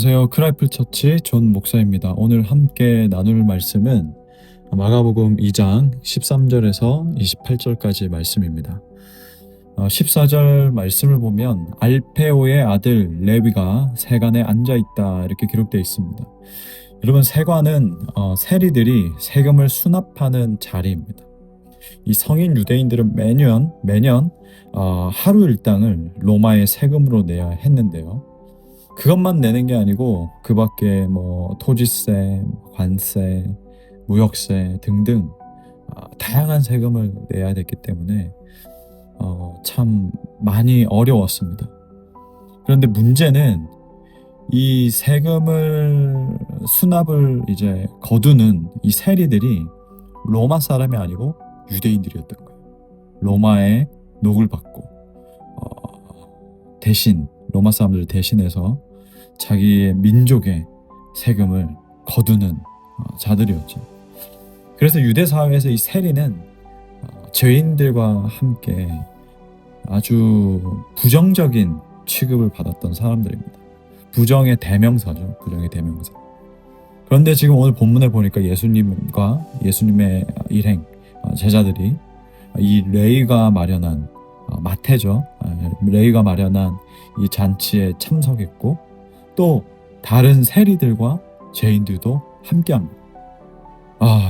안녕하세요. 크라이플 처치 존 목사입니다. 오늘 함께 나눌 말씀은 마가복음 2장 13절에서 28절까지 말씀입니다. 14절 말씀을 보면 알페오의 아들 레위가 세관에 앉아 있다 이렇게 기록되어 있습니다. 여러분, 세관은 세리들이 세금을 수납하는 자리입니다. 이 성인 유대인들은 매년 하루 일당을 로마의 세금으로 내야 했는데요. 그것만 내는 게 아니고 그 밖에 토지세, 관세, 무역세 등등 다양한 세금을 내야 됐기 때문에 참 많이 어려웠습니다. 그런데 문제는 이 세금을 수납을 이제 거두는 이 세리들이 로마 사람이 아니고 유대인들이었던 거예요. 로마의 녹을 받고 대신 로마 사람들을 대신해서 자기의 민족의 세금을 거두는 자들이었죠. 그래서 유대 사회에서 이 세리는 죄인들과 함께 아주 부정적인 취급을 받았던 사람들입니다. 부정의 대명사죠. 부정의 대명사. 그런데 지금 오늘 본문에 보니까 예수님과 예수님의 일행 제자들이 이 레위가 마련한 마태죠. 레위가 마련한 이 잔치에 참석했고 또 다른 세리들과 죄인들도 함께합니다.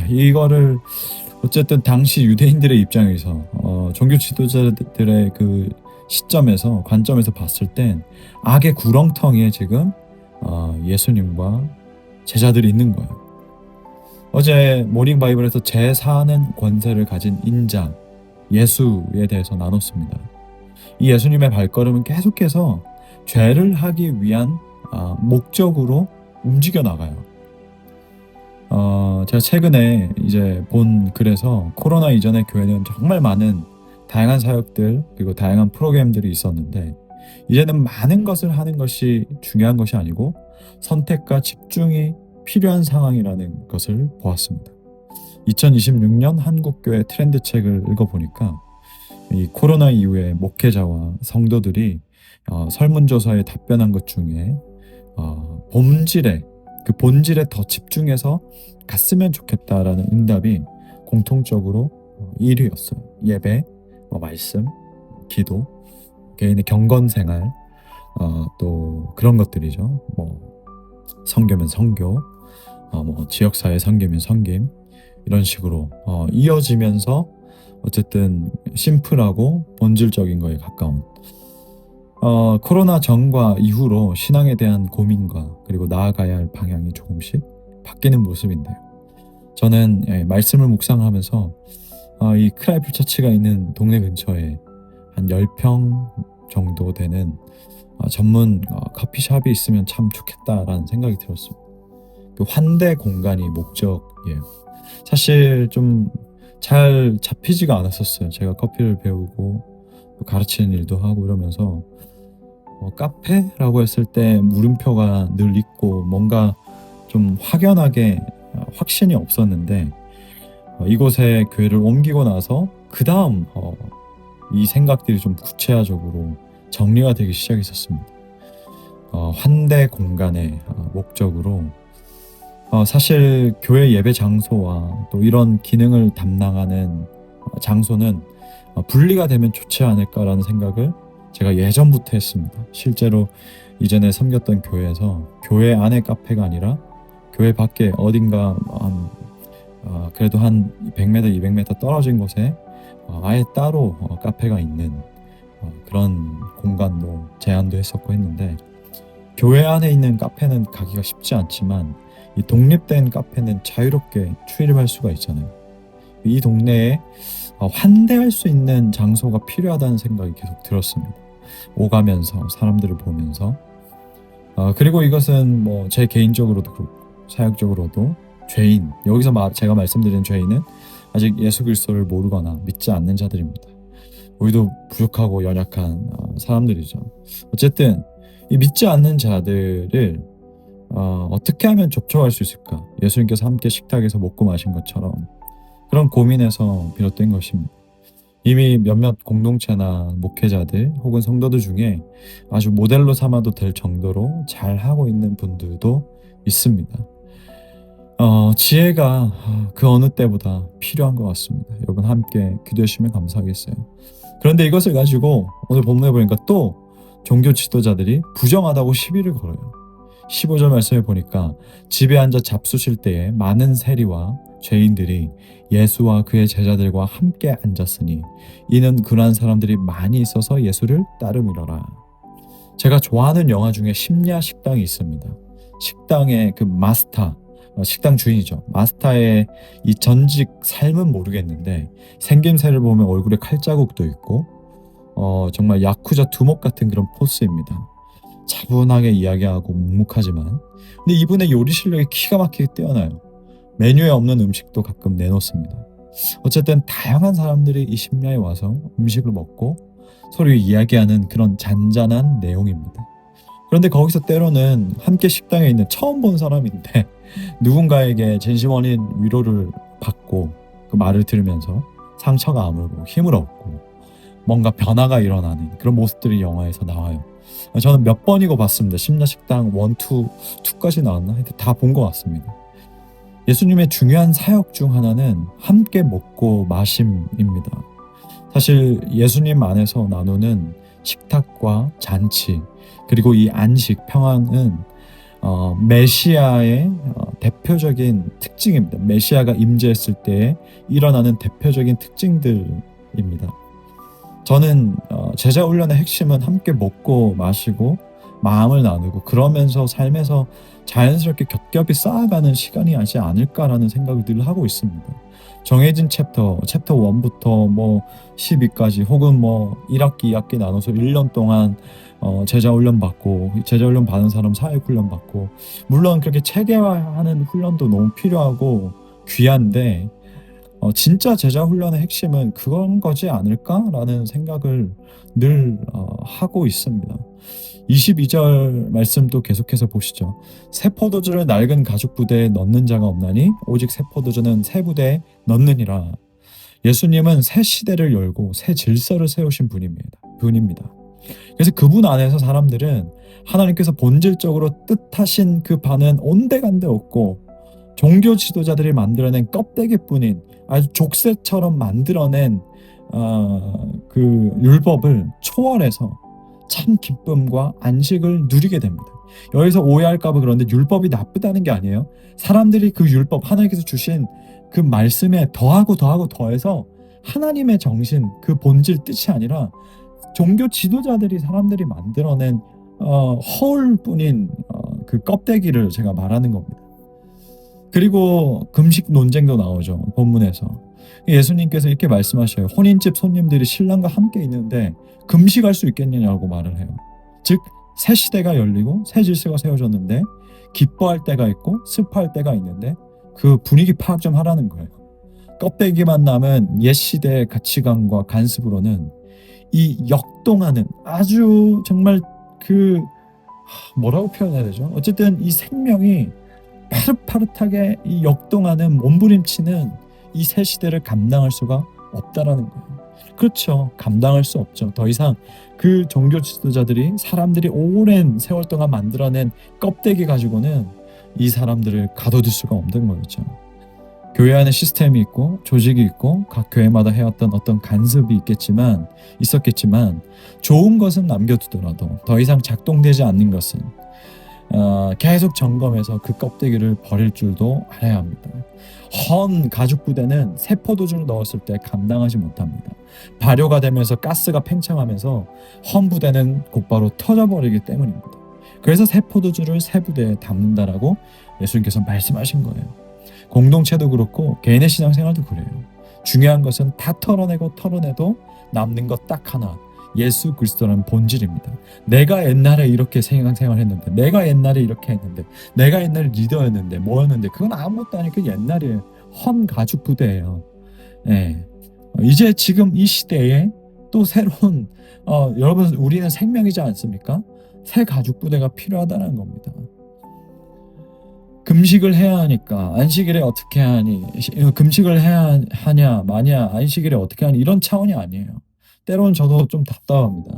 이거를 어쨌든 당시 유대인들의 입장에서 종교 지도자들의 그 시점에서 관점에서 봤을 땐 악의 구렁텅이에 지금 예수님과 제자들이 있는 거예요. 어제 모닝 바이블에서 제4는 권세를 가진 인자 예수에 대해서 나눴습니다. 이 예수님의 발걸음은 계속해서 죄를 하기 위한 목적으로 움직여 나가요. 제가 최근에 이제 본 글에서 코로나 이전의 교회는 정말 많은 다양한 사역들 그리고 다양한 프로그램들이 있었는데 이제는 많은 것을 하는 것이 중요한 것이 아니고 선택과 집중이 필요한 상황이라는 것을 보았습니다. 2026년 한국교회 트렌드 책을 읽어보니까 이 코로나 이후에 목회자와 성도들이 설문조사에 답변한 것 중에 본질에 더 집중해서 갔으면 좋겠다라는 응답이 공통적으로 1위였어요. 예배, 말씀, 기도, 개인의 경건생활, 또 그런 것들이죠. 선교면 선교, 지역사회 섬기면 섬김, 이런 식으로 이어지면서 어쨌든 심플하고 본질적인 거에 가까운 코로나 전과 이후로 신앙에 대한 고민과 그리고 나아가야 할 방향이 조금씩 바뀌는 모습인데요. 저는 말씀을 묵상하면서 이 크라이플 처치가 있는 동네 근처에 한 10평 정도 되는 전문 커피숍이 있으면 참 좋겠다라는 생각이 들었습니다. 그 환대 공간이 목적이에요. 사실 좀 잘 잡히지가 않았었어요. 제가 커피를 배우고 또 가르치는 일도 하고 이러면서 카페라고 했을 때 물음표가 늘 있고 뭔가 좀 확연하게 확신이 없었는데 이곳에 교회를 옮기고 나서 그 다음 이 생각들이 좀 구체화적으로 정리가 되기 시작했었습니다. 환대 공간의 목적으로 사실 교회 예배 장소와 또 이런 기능을 담당하는 장소는 분리가 되면 좋지 않을까라는 생각을 제가 예전부터 했습니다. 실제로 이전에 섬겼던 교회에서 교회 안에 카페가 아니라 교회 밖에 어딘가 그래도 한 100m, 200m 떨어진 곳에 아예 따로 카페가 있는 그런 공간도 제안도 했었고 했는데 교회 안에 있는 카페는 가기가 쉽지 않지만 이 독립된 카페는 자유롭게 출입할 수가 있잖아요. 이 동네에 환대할 수 있는 장소가 필요하다는 생각이 계속 들었습니다. 오가면서 사람들을 보면서 그리고 이것은 제 개인적으로도 그렇고 사역적으로도 죄인, 여기서 제가 말씀드린 죄인은 아직 예수 그리스도를 모르거나 믿지 않는 자들입니다. 우리도 부족하고 연약한 사람들이죠. 어쨌든 이 믿지 않는 자들을 어떻게 하면 접촉할 수 있을까? 예수님께서 함께 식탁에서 먹고 마신 것처럼 그런 고민에서 비롯된 것입니다. 이미 몇몇 공동체나 목회자들 혹은 성도들 중에 아주 모델로 삼아도 될 정도로 잘하고 있는 분들도 있습니다. 지혜가 그 어느 때보다 필요한 것 같습니다. 여러분 함께 기도해 주시면 감사하겠어요. 그런데 이것을 가지고 오늘 본문에 보니까 또 종교 지도자들이 부정하다고 시비를 걸어요. 15절 말씀에 보니까 집에 앉아 잡수실 때에 많은 세리와 죄인들이 예수와 그의 제자들과 함께 앉았으니 이는 그러한 사람들이 많이 있어서 예수를 따름이러라. 제가 좋아하는 영화 중에 심야 식당이 있습니다. 식당의 그 마스터, 식당 주인이죠. 마스터의 이 전직 삶은 모르겠는데 생김새를 보면 얼굴에 칼자국도 있고 정말 야쿠자 두목 같은 그런 포스입니다. 차분하게 이야기하고 묵묵하지만 근데 이분의 요리 실력이 기가 막히게 뛰어나요. 메뉴에 없는 음식도 가끔 내놓습니다. 어쨌든 다양한 사람들이 이 심야에 와서 음식을 먹고 서로 이야기하는 그런 잔잔한 내용입니다. 그런데 거기서 때로는 함께 식당에 있는 처음 본 사람인데 누군가에게 진심 어린 위로를 받고 그 말을 들으면서 상처가 아물고 힘을 얻고 뭔가 변화가 일어나는 그런 모습들이 영화에서 나와요. 저는 몇 번이고 봤습니다. 심야식당 1, 2까지 나왔나? 하여튼 다 본 것 같습니다. 예수님의 중요한 사역 중 하나는 함께 먹고 마심입니다. 사실 예수님 안에서 나누는 식탁과 잔치 그리고 이 안식 평안은 메시아의 대표적인 특징입니다. 메시아가 임재했을 때 일어나는 대표적인 특징들입니다. 저는 제자 훈련의 핵심은 함께 먹고 마시고 마음을 나누고 그러면서 삶에서 자연스럽게 겹겹이 쌓아가는 시간이 하지 않을까라는 생각을 늘 하고 있습니다. 정해진 챕터 1부터 뭐 12까지 혹은 뭐 1학기, 2학기 나눠서 1년 동안 제자 훈련 받고 제자 훈련 받은 사람 사역 훈련 받고 물론 그렇게 체계화하는 훈련도 너무 필요하고 귀한데 진짜 제자 훈련의 핵심은 그건 거지 않을까라는 생각을 늘 하고 있습니다. 22절 말씀도 계속해서 보시죠. 새 포도주를 낡은 가죽 부대에 넣는 자가 없나니 오직 새 포도주는 새 부대에 넣느니라. 예수님은 새 시대를 열고 새 질서를 세우신 분입니다. 그래서 그분 안에서 사람들은 하나님께서 본질적으로 뜻하신 그 바는 온데간데 없고 종교 지도자들이 만들어낸 껍데기뿐인 아주 족쇄처럼 만들어낸 그 율법을 초월해서 참 기쁨과 안식을 누리게 됩니다. 여기서 오해할까 봐 그런데 율법이 나쁘다는 게 아니에요. 사람들이 그 율법 하나님께서 주신 그 말씀에 더해서 하나님의 정신 그 본질 뜻이 아니라 종교 지도자들이 사람들이 만들어낸 허울뿐인 그 껍데기를 제가 말하는 겁니다. 그리고 금식 논쟁도 나오죠. 본문에서. 예수님께서 이렇게 말씀하셔요. 혼인집 손님들이 신랑과 함께 있는데 금식할 수 있겠느냐고 말을 해요. 즉 새 시대가 열리고 새 질서가 세워졌는데 기뻐할 때가 있고 슬퍼할 때가 있는데 그 분위기 파악 좀 하라는 거예요. 껍데기만 남은 옛 시대의 가치관과 간습으로는 이 역동하는 아주 정말 그 뭐라고 표현해야 되죠? 어쨌든 이 생명이 파릇파릇하게 이 역동하는 몸부림치는 이 새 시대를 감당할 수가 없다라는 거예요. 그렇죠. 감당할 수 없죠. 더 이상 그 종교 지도자들이 사람들이 오랜 세월 동안 만들어낸 껍데기 가지고는 이 사람들을 가둬둘 수가 없는 거죠. 교회 안에 시스템이 있고 조직이 있고 각 교회마다 해왔던 어떤 간섭이 있었겠지만 좋은 것은 남겨두더라도 더 이상 작동되지 않는 것은 계속 점검해서 그 껍데기를 버릴 줄도 알아야 합니다. 헌 가죽 부대는 새 포도주를 넣었을 때 감당하지 못합니다. 발효가 되면서 가스가 팽창하면서 헌 부대는 곧바로 터져버리기 때문입니다. 그래서 새 포도주를 새 부대에 담는다라고 예수님께서 말씀하신 거예요. 공동체도 그렇고 개인의 신앙생활도 그래요. 중요한 것은 다 털어내도 남는 것 딱 하나, 예수 그리스도라는 본질입니다. 내가 옛날에 이렇게 생활했는데, 내가 옛날에 이렇게 했는데, 내가 옛날에 리더였는데, 뭐였는데, 그건 아무것도 아니고 옛날에 헌 가죽 부대예요. 예. 이제 지금 이 시대에 또 새로운 여러분 우리는 생명이지 않습니까? 새 가죽 부대가 필요하다는 겁니다. 금식을 해야 하니까 안식일에 어떻게 하니? 금식을 해야 하냐 마냐 안식일에 어떻게 하니? 이런 차원이 아니에요. 때로는 저도 좀 답답합니다.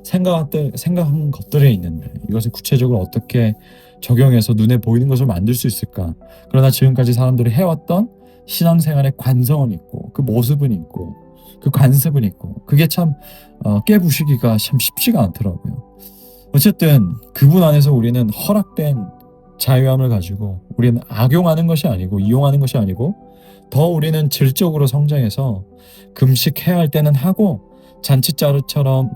생각한 것들에 있는데 이것을 구체적으로 어떻게 적용해서 눈에 보이는 것을 만들 수 있을까? 그러나 지금까지 사람들이 해왔던 신앙생활의 관성은 있고 그 모습은 있고 그 관습은 있고 그게 참 깨부수기가 참 쉽지가 않더라고요. 어쨌든 그분 안에서 우리는 허락된 자유함을 가지고 우리는 악용하는 것이 아니고 이용하는 것이 아니고 더 우리는 질적으로 성장해서 금식해야 할 때는 하고 잔치자리처럼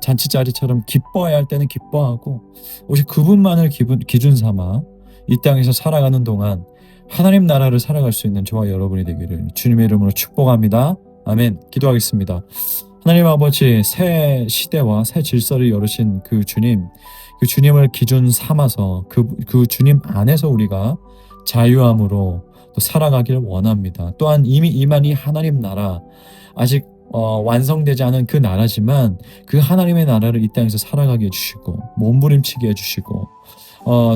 기뻐해야 할 때는 기뻐하고 오직 그분만을 기준 삼아 이 땅에서 살아가는 동안 하나님 나라를 살아갈 수 있는 저와 여러분이 되기를 주님의 이름으로 축복합니다. 아멘. 기도하겠습니다. 하나님 아버지, 새 시대와 새 질서를 열으신 그 주님을 기준 삼아서 그 주님 안에서 우리가 자유함으로 또 살아가기를 원합니다. 또한 이미 임한 이 하나님 나라, 아직 완성되지 않은 그 나라지만 그 하나님의 나라를 이 땅에서 살아가게 해주시고 몸부림치게 해주시고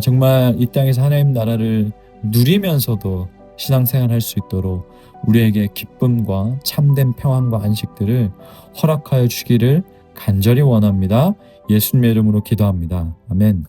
정말 이 땅에서 하나님 나라를 누리면서도 신앙생활 할 수 있도록 우리에게 기쁨과 참된 평안과 안식들을 허락하여 주기를 간절히 원합니다. 예수님의 이름으로 기도합니다. 아멘.